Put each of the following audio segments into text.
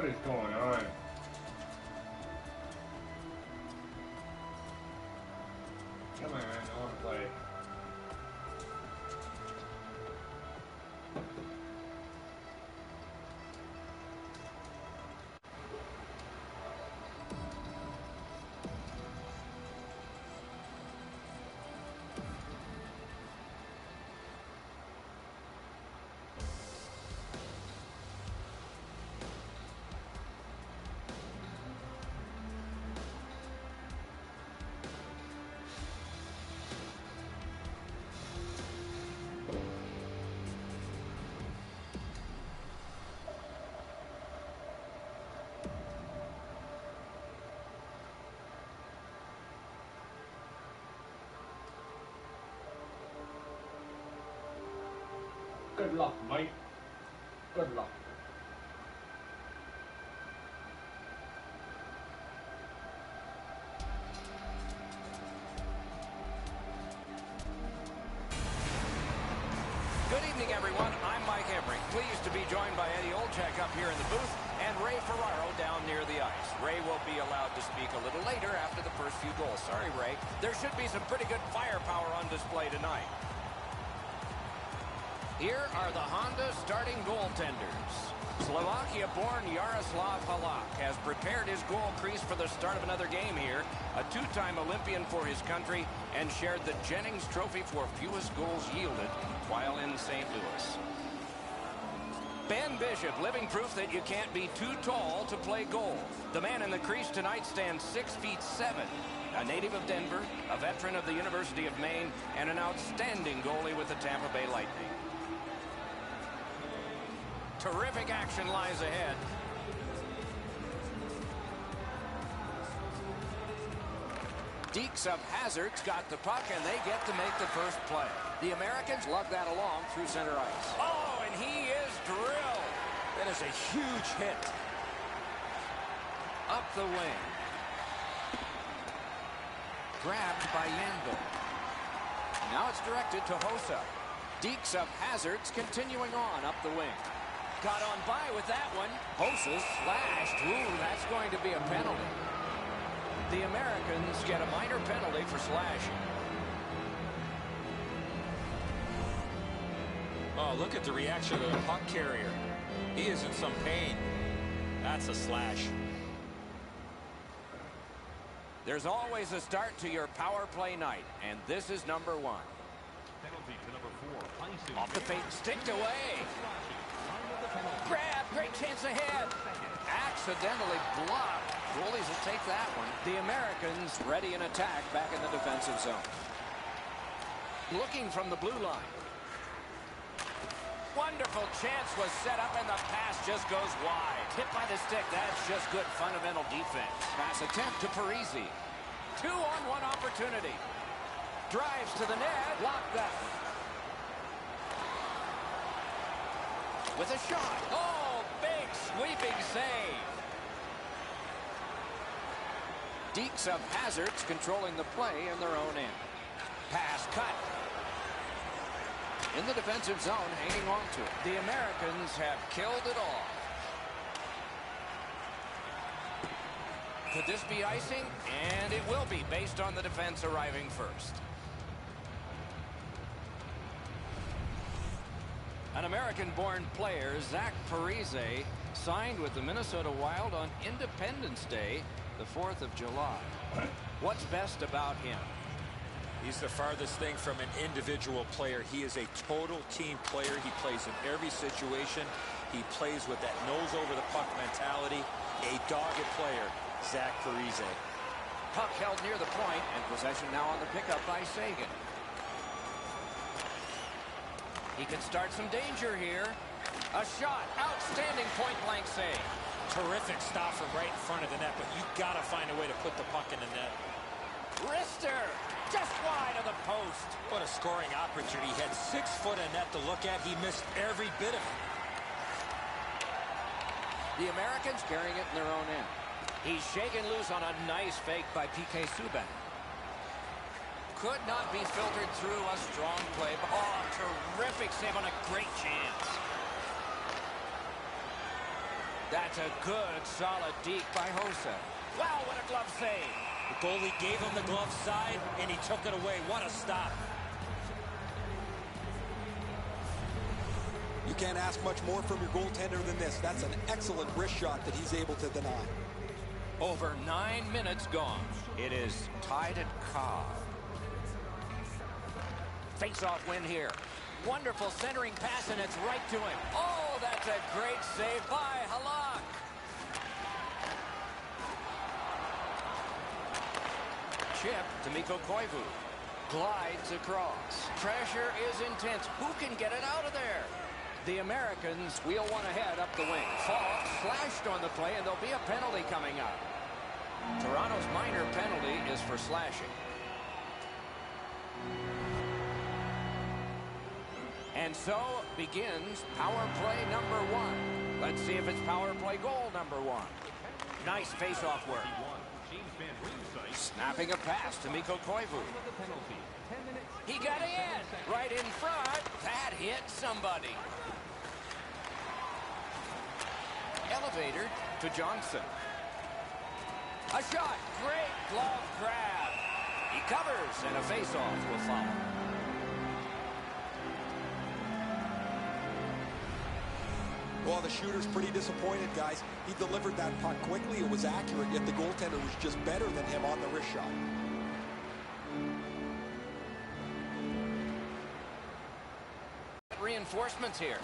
What is going on? Come on, I want to play. Good luck, mate. Good luck. Good evening, everyone. I'm Mike Emery. Pleased to be joined by Eddie Olczyk up here in the booth and Ray Ferraro down near the ice. Ray will be allowed to speak a little later after the first few goals. Sorry, Ray. There should be some pretty good firepower on display tonight. Here are the Honda starting goaltenders. Slovakia-born Jaroslav Halak has prepared his goal crease for the start of another game here. A two-time Olympian for his country and shared the Jennings Trophy for fewest goals yielded while in St. Louis. Ben Bishop, living proof that you can't be too tall to play goal. The man in the crease tonight stands 6'7". A native of Denver, a veteran of the University of Maine, and an outstanding goalie with the Tampa Bay Lightning. Terrific action lies ahead. Deeks of Hazard's got the puck, and they get to make the first play. The Americans lug that along through center ice. Oh, and he is drilled. That is a huge hit. Up the wing. Grabbed by Yanville. Now it's directed to Hossa. Deeks of Hazard's continuing on up the wing. Got on by with that one. Hossa slashed. Ooh, that's going to be a penalty. The Americans get a minor penalty for slashing. Oh, look at the reaction of the puck carrier. He is in some pain. That's a slash. There's always a start to your power play night, and this is number one. Penalty to number 4. Off the fake, sticked away. Grab, great chance ahead. Accidentally blocked. Goalies will take that one. The Americans ready an attack back in the defensive zone. Looking from the blue line. Wonderful chance was set up, and the pass just goes wide. Hit by the stick. That's just good fundamental defense. Pass attempt to Parisi. 2-on-1 opportunity. Drives to the net. Blocked that one. With a shot. Oh, big sweeping save. Deeks of Hazard's controlling the play in their own end. Pass cut. In the defensive zone, hanging on to it. The Americans have killed it off. Could this be icing? And it will be, based on the defense arriving first. An American-born player, Zach Parise, signed with the Minnesota Wild on Independence Day, the 4th of July. What's best about him? He's the farthest thing from an individual player. He is a total team player. He plays in every situation. He plays with that nose over the puck mentality. A dogged player, Zach Parise. Puck held near the point, and possession now on the pickup by Sagan. He could start some danger here. A shot. Outstanding point-blank save. Terrific stop from right in front of the net, but you got to find a way to put the puck in the net. Wrister. Just wide of the post. What a scoring opportunity. He had 6 foot of net to look at. He missed every bit of it. The Americans carrying it in their own end. He's shaken loose on a nice fake by P.K. Subban. Could not be filtered through. A strong play. Oh, terrific save on a great chance. That's a good, solid deke by Hossa. Wow, what a glove save. The goalie gave him the glove side, and he took it away. What a stop. You can't ask much more from your goaltender than this. That's an excellent wrist shot that he's able to deny. Over 9 minutes gone. It is tied at Cobb. Face-off win here. Wonderful centering pass, and it's right to him. Oh, that's a great save by Halak. Chip to Mikko Koivu. Glides across. Pressure is intense. Who can get it out of there? The Americans wheel one ahead up the wing. Falk slashed on the play, and there'll be a penalty coming up. Toronto's minor penalty is for slashing. And so begins power play number 1. Let's see if it's power play goal number 1. Nice face-off work. Snapping a pass to Mikko Koivu. He got in right in front. That hit somebody. Elevator to Johnson. A shot. Great glove grab. He covers, and a face-off will follow. Well, the shooter's pretty disappointed, guys. He delivered that puck quickly. It was accurate, yet the goaltender was just better than him on the wrist shot. Reinforcements here.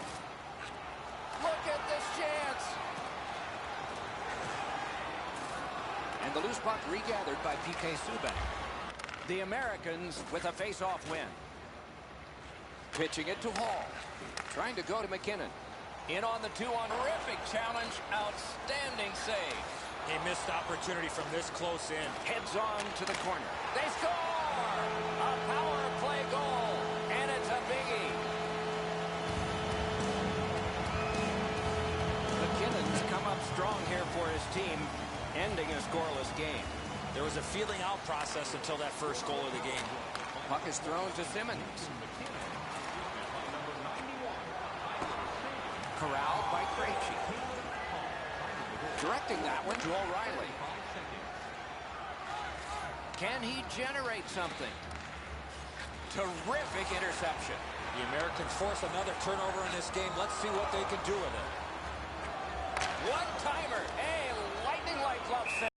Look at this chance. And the loose puck regathered by PK Subban. The Americans with a face-off win. Pitching it to Hall. Trying to go to McKinnon. In on the 2-on. Terrific challenge. Outstanding save. A missed opportunity from this close in. Heads on to the corner. They score! A power play goal. And it's a biggie. McKinnon's come up strong here for his team, ending a scoreless game. There was a feeling out process until that first goal of the game. Puck is thrown to Simmons. Corralled by Krejci. Directing that one to O'Reilly. Can he generate something? Terrific interception. The Americans force another turnover in this game. Let's see what they can do with it. One-timer. A lightning-like glove save.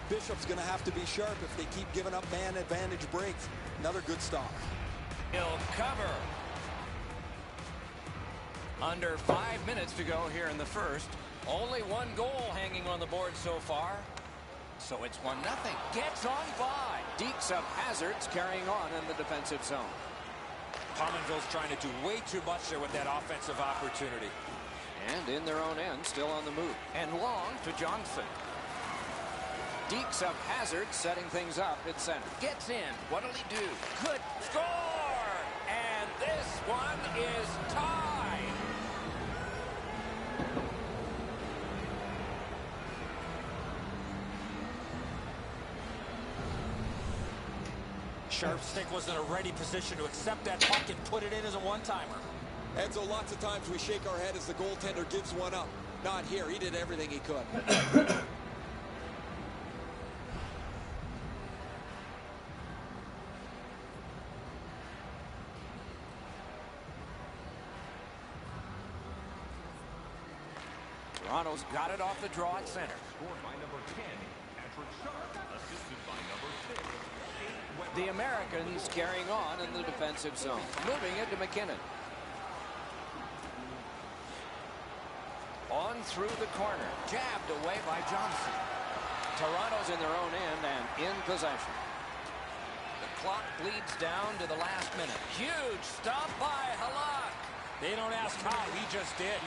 Bishop's going to have to be sharp if they keep giving up man advantage breaks. Another good stop. He'll cover. Under 5 minutes to go here in the first. Only one goal hanging on the board so far. So it's 1-0. Gets on by. Dekes up Hazards carrying on in the defensive zone. Pominville's trying to do way too much there with that offensive opportunity. And in their own end, still on the move. And long to Johnson. Dekes up Hazards setting things up at center. Gets in. What'll he do? Good score! And this one is tied. Sharpstick was in a ready position to accept that puck and put it in as a one-timer. Enzo, lots of times we shake our head as the goaltender gives one up. Not here. He did everything he could. Toronto's got it off the draw at center. Scored by number 10, Patrick Sharp. Assisted by number 6. The Americans carrying on in the defensive zone. Moving it to McKinnon. On through the corner. Jabbed away by Johnson. Toronto's in their own end and in possession. The clock bleeds down to the last minute. Huge stop by Halak. They don't ask how, he just did.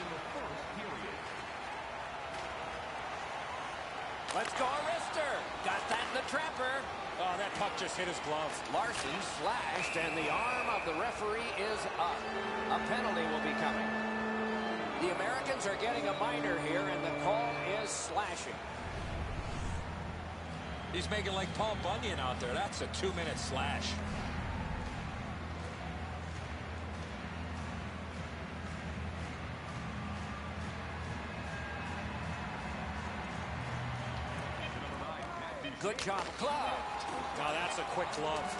Let's go, Arister. Got that in the trapper. Oh, that puck just hit his glove. Larson slashed, and the arm of the referee is up. A penalty will be coming. The Americans are getting a minor here, and the call is slashing. He's making like Paul Bunyan out there. That's a 2-minute slash. Good job, glove. Now that's a quick glove.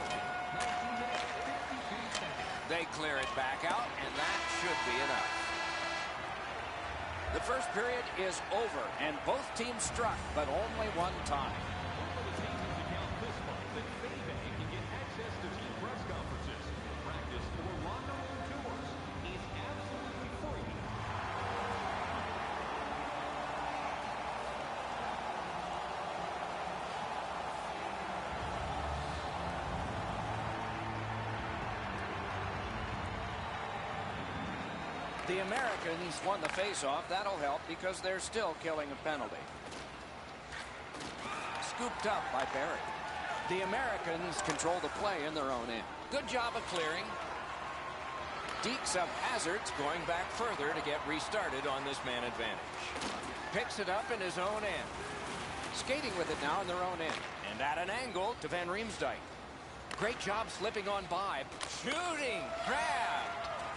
They clear it back out, and that should be enough. The first period is over, and both teams struck, but only one time. The Americans won the faceoff. That'll help because they're still killing a penalty. Scooped up by Barry. The Americans control the play in their own end. Good job of clearing. Dekes up Hazard's going back further to get restarted on this man advantage. Picks it up in his own end. Skating with it now in their own end. And at an angle to Van Riemsdyk. Great job slipping on by. Shooting. Grab.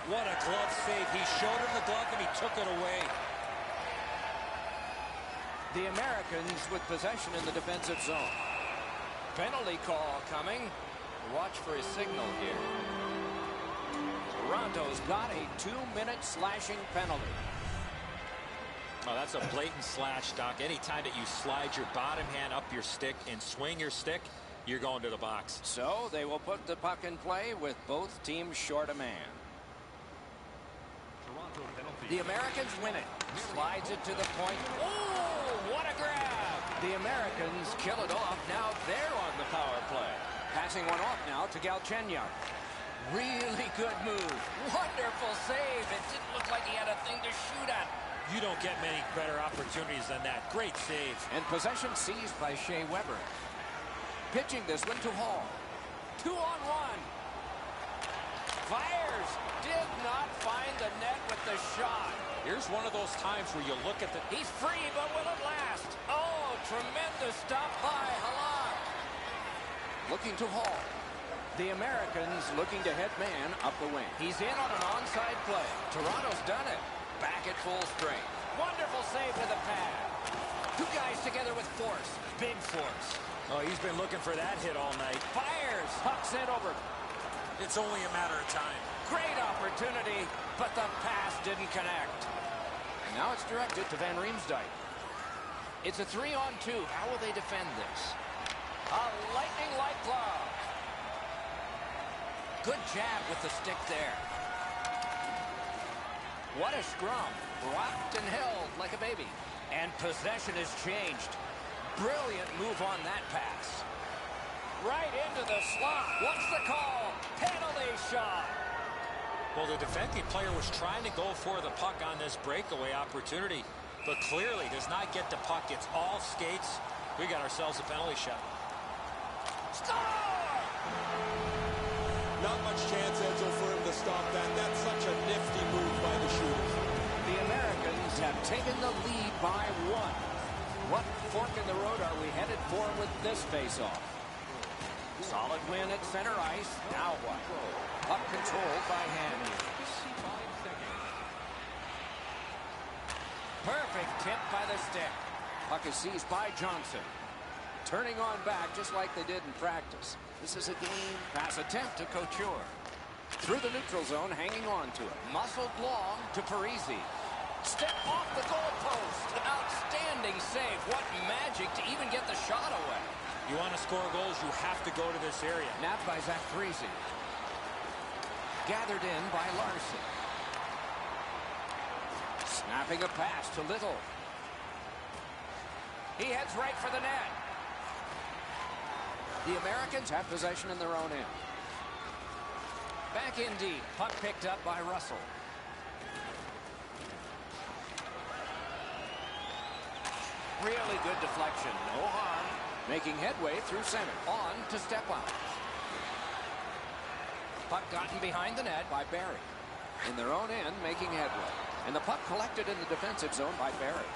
What a glove save. He showed him the glove and he took it away. The Americans with possession in the defensive zone. Penalty call coming. Watch for his signal here. Toronto's got a 2-minute slashing penalty. Oh, that's a blatant slash, Doc. Anytime that you slide your bottom hand up your stick and swing your stick, you're going to the box. So they will put the puck in play with both teams short a man. The Americans win it. Slides it to the point. Oh, what a grab! The Americans kill it off. Now they're on the power play. Passing one off now to Galchenyuk. Really good move. Wonderful save. It didn't look like he had a thing to shoot at. You don't get many better opportunities than that. Great save. And possession seized by Shea Weber. Pitching this one to Hall. 2-on-1. Fires. Did not find the net with the shot. Here's one of those times where you look at the... He's free, but will it last? Oh, tremendous stop by Halak. Looking to Hall. The Americans looking to head man up the wing. He's in on an onside play. Toronto's done it. Back at full strength. Wonderful save to the pad. Two guys together with force. Big force. Oh, he's been looking for that hit all night. Fires. Puck sent over. It's only a matter of time. Great opportunity, but the pass didn't connect. And now it's directed to Van Riemsdyk. It's a 3-on-2. How will they defend this? A lightning-like glove. Good jab with the stick there. What a scrum. Rocked and held like a baby. And possession has changed. Brilliant move on that pass. Right into the slot. What's the call? Penalty shot. Well, the defending player was trying to go for the puck on this breakaway opportunity, but clearly does not get the puck. It's all skates. We got ourselves a penalty shot. Score! Not much chance, Enzo, for him to stop that. That's such a nifty move by the shooters. The Americans have taken the lead by 1. What fork in the road are we headed for with this face-off? Solid win at center ice. Now what? Puck controlled by Hamhuis. Perfect tip by the stick. Puck is seized by Johnson. Turning on back just like they did in practice. This is a game pass attempt to Couture. Through the neutral zone, hanging on to it. Muscled long to Parisi. Step off the goalpost. Outstanding save. What magic to even get the shot away. You want to score goals, you have to go to this area. Napped by Zach Parisi. Gathered in by Larson. Snapping a pass to Little. He heads right for the net. The Americans have possession in their own end. Back in deep. Puck picked up by Russell. Really good deflection. No harm. Making headway through center. On to step out. Puck gotten behind the net by Barry. In their own end, making headway. And the puck collected in the defensive zone by Barry.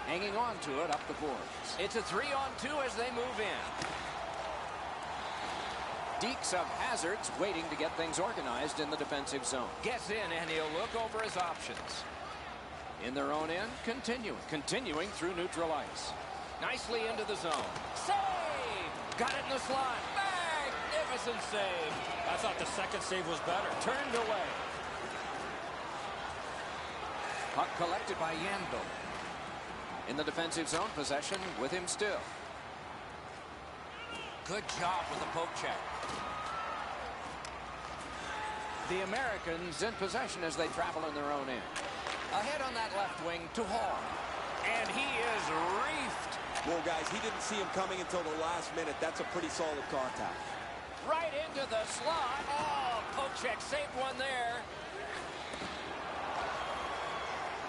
Hanging on to it up the boards. It's a 3-on-2 as they move in. Dekes of Hazard's waiting to get things organized in the defensive zone. Gets in and he'll look over his options. In their own end, continuing through neutral ice. Nicely into the zone. Save! Got it in the slot. Magnificent save. I thought the second save was better. Turned away. Puck collected by Yandel. In the defensive zone, possession with him still. Good job with the poke check. The Americans in possession as they travel in their own end. Ahead on that left wing to Hall. And he is reefed. Well, guys, he didn't see him coming until the last minute. That's a pretty solid contact. Right into the slot. Oh, poke check saved one there.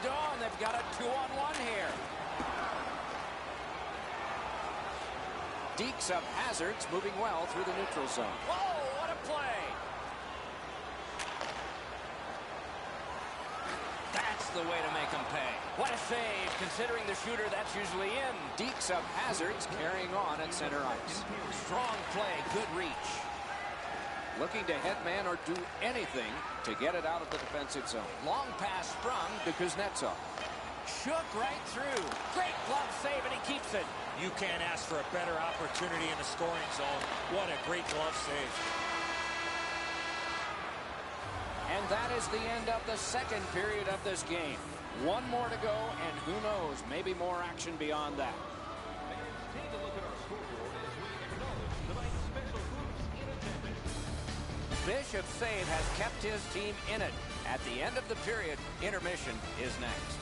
Dawn, they've got a 2-on-1 here. Deeks of Hazards moving well through the neutral zone. Whoa, what a play. That's the way to make them pay. What a save, considering the shooter that's usually in. Deeks of Hazards carrying on at center ice. Strong play, good reach. Looking to headman or do anything to get it out of the defensive zone. Long pass sprung to Kuznetsov. Shook right through. Great glove save, and he keeps it. You can't ask for a better opportunity in the scoring zone. What a great glove save. And that is the end of the second period of this game. One more to go, and who knows, maybe more action beyond that. Take a look at our scoreboard as we acknowledge tonight's special groups in attendance. Bishop Save has kept his team in it. At the end of the period, intermission is next.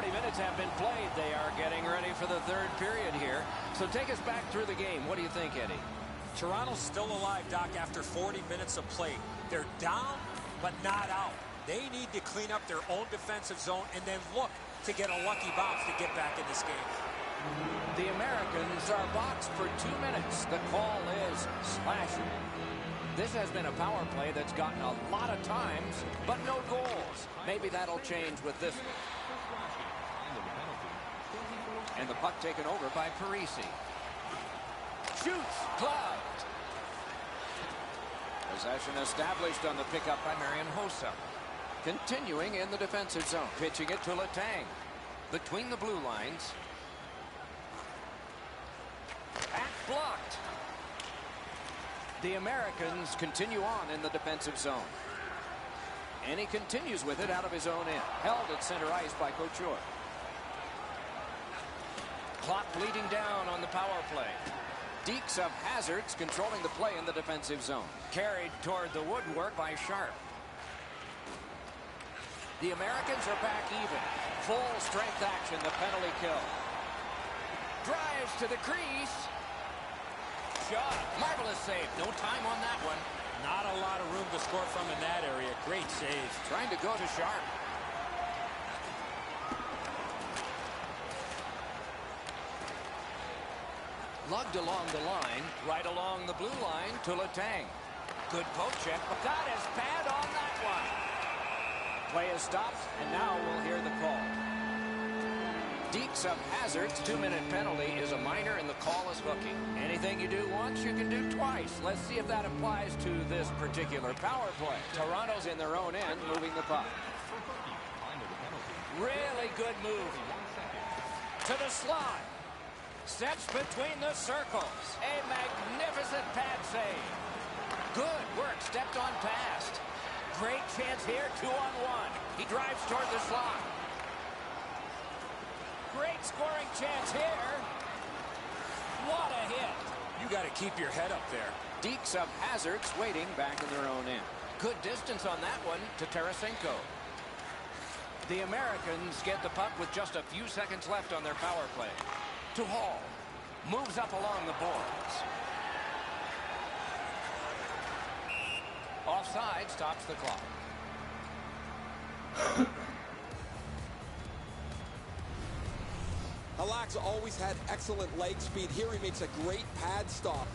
Minutes have been played. They are getting ready for the third period here. So take us back through the game. What do you think, Eddie? Toronto's still alive, Doc, after 40 minutes of play. They're down, but not out. They need to clean up their own defensive zone and then look to get a lucky bounce to get back in this game. The Americans are boxed for 2 minutes. The call is slashing. This has been a power play that's gotten a lot of times, but no goals. Maybe that'll change with this one. And the puck taken over by Parisi. Shoots, gloved. Possession established on the pickup by Marian Hossa. Continuing in the defensive zone. Pitching it to Letang. Between the blue lines. Back blocked. The Americans continue on in the defensive zone. And he continues with it out of his own end. Held at center ice by Couture. Clock bleeding down on the power play. Deeks of Hazards controlling the play in the defensive zone. Carried toward the woodwork by Sharp. The Americans are back even. Full strength action, the penalty kill. Drives to the crease. Shot. Marvelous save. No time on that one. Not a lot of room to score from in that area. Great save. Trying to go to Sharp. Lugged along the line, right along the blue line to Letang. Good poke check, but got his pad on that one. Play is stopped, and now we'll hear the call. Deeks of Hazards 2-minute penalty is a minor, and the call is hooking. Anything you do once, you can do twice. Let's see if that applies to this particular power play. Toronto's in their own end, moving the puck. Really good move. To the slot. Sets between the circles. A magnificent pad save. Good work. Stepped on past. Great chance here. 2-on-1. He drives toward the slot. Great scoring chance here. What a hit. You got to keep your head up there. Deeks of Hazards waiting back in their own end. Good distance on that one to Tarasenko. The Americans get the puck with just a few seconds left on their power play. To Hall. Moves up along the boards. Offside stops the clock. Halak's always had excellent leg speed. Here he makes a great pad stop.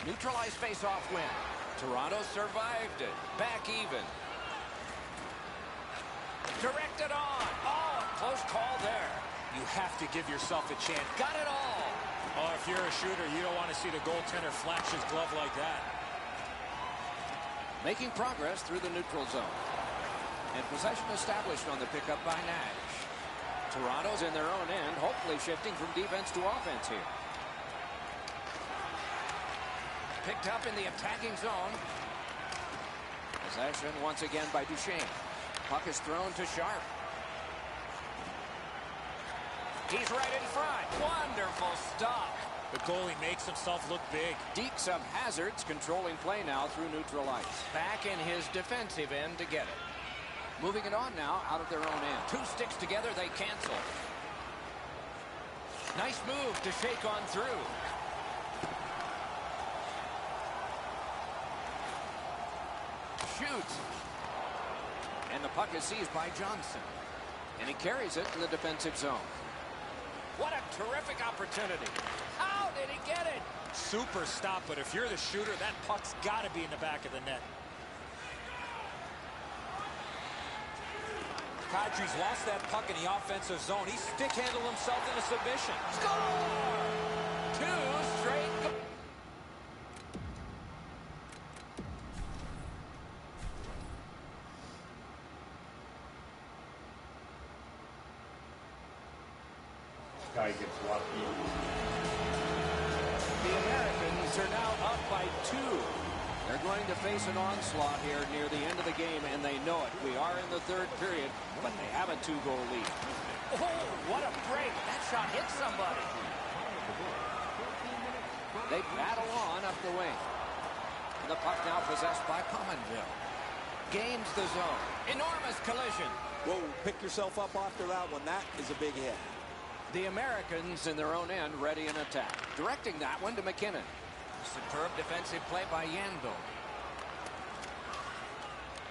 Neutralized face-off win. Toronto survived it. Back even. Directed on. Oh, a close call there. You have to give yourself a chance. Got it all. Oh, if you're a shooter, you don't want to see the goaltender flash his glove like that. Making progress through the neutral zone. And possession established on the pickup by Nash. Toronto's in their own end, hopefully shifting from defense to offense here. Picked up in the attacking zone. Possession once again by Duchesne. Puck is thrown to Sharp. He's right in front. Wonderful stop. The goalie makes himself look big. Deeks of Hazards controlling play now through neutral ice. Back in his defensive end to get it. Moving it on now out of their own end. Two sticks together, they cancel. Nice move to shake on through. Shoots. And the puck is seized by Johnson. And he carries it in the defensive zone. What a terrific opportunity. How did he get it? Super stop, but if you're the shooter, that puck's got to be in the back of the net. Kadri's lost that puck in the offensive zone. He stick-handled himself in a submission. Score! Two straight goals. Guy gets lucky. The Americans are now up by 2. They're going to face an onslaught here near the end of the game, and they know it. We are in the third period, but they have a 2-goal lead. Oh, what a break. That shot hit somebody. They battle on up the wing. And the puck now possessed by Pominville. Gains the zone. Enormous collision. Whoa, pick yourself up after that one. That is a big hit. The Americans in their own end ready in attack. Directing that one to McKinnon. Superb defensive play by Yandel.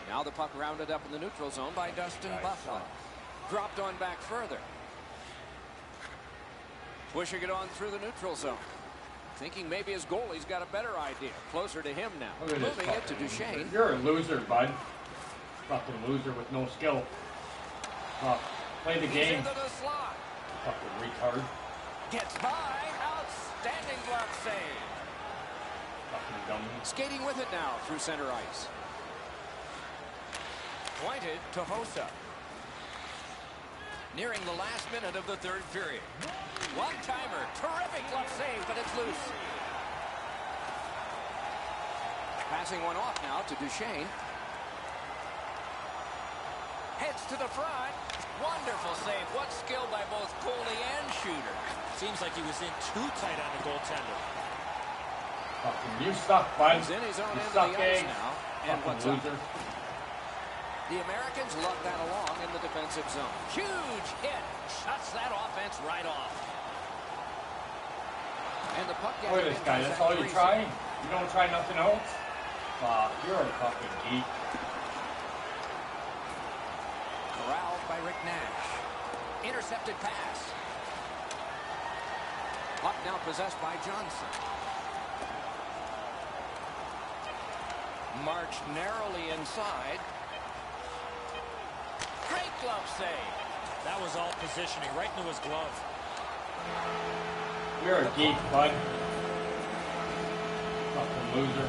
Now the puck rounded up in the neutral zone by Dustin Buffalo. Dropped on back further. Pushing it on through the neutral zone. Thinking maybe his goalie's got a better idea. Closer to him now. Moving it to Duchesne. You're a loser, bud. Fucking loser with no skill. Play the game. He's into the slot. Fucking retard. Gets by. Outstanding glove save. Fucking dummy. Skating with it now through center ice. Pointed to Hossa. Nearing the last minute of the third period. One-timer. Terrific glove save, but it's loose. Passing one off now to Duchesne. Heads to the front. Wonderful save. What skill by both goalie and shooter. Seems like he was in too tight on the goaltender. Fucking you suck, bud. He's in his own You end suck, of the ice egg. now. And Fucking what's loser. up? The Americans lug that along in the defensive zone. Huge hit. Shuts that offense right off. And the puck Look at this guy. That's all you try? You don't try nothing else? Fuck, you're a fucking geek. Corralled by Rick Nash. Intercepted pass. Puck now possessed by Johnson. Marched narrowly inside. Great glove save. That was all positioning, right into his glove. You're a geek, bud. Fucking loser.